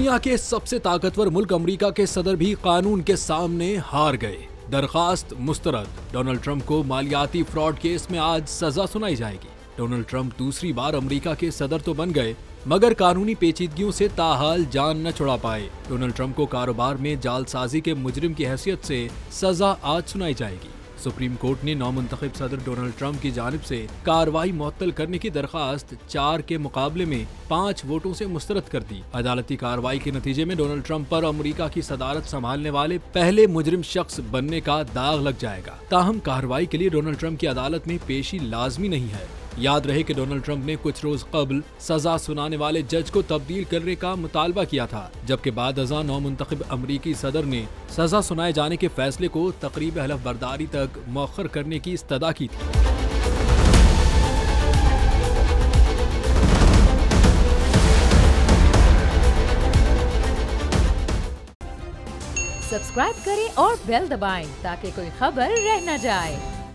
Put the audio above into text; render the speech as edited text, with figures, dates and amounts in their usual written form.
दुनिया के सबसे ताकतवर मुल्क अमेरिका के सदर भी कानून के सामने हार गए। दरखास्त मुस्तरद। डोनाल्ड ट्रंप को मालियाती फ्रॉड केस में आज सजा सुनाई जाएगी। डोनाल्ड ट्रंप दूसरी बार अमेरिका के सदर तो बन गए, मगर कानूनी पेचीदगियों से ताहाल जान न छुड़ा पाए। डोनाल्ड ट्रंप को कारोबार में जालसाजी के मुजरिम की हैसियत से सजा आज सुनाई जाएगी। सुप्रीम कोर्ट ने नौमुंतखब सदर डोनाल्ड ट्रंप की जानिब से कार्रवाई मुअत्तल करने की दरखास्त 4 के मुकाबले में 5 वोटों से मुस्तरद कर दी। अदालती कार्रवाई के नतीजे में डोनाल्ड ट्रंप पर अमेरिका की सदारत संभालने वाले पहले मुजरिम शख्स बनने का दाग लग जाएगा। ताहम कार्रवाई के लिए डोनाल्ड ट्रंप की अदालत में पेशी लाजमी नहीं है। याद रहे कि डोनाल्ड ट्रंप ने कुछ रोज कबल सजा सुनाने वाले जज को तब्दील करने का मुतालबा किया था, जबकि बाद अज़ां नौमुंतखब अमरीकी सदर ने सजा सुनाए जाने के फैसले को तकरीब हलफ बर्दारी तक मौखर करने की इस्तदा की थी। सब्सक्राइब करें और बेल दबाएं ताकि कोई खबर रह न जाए।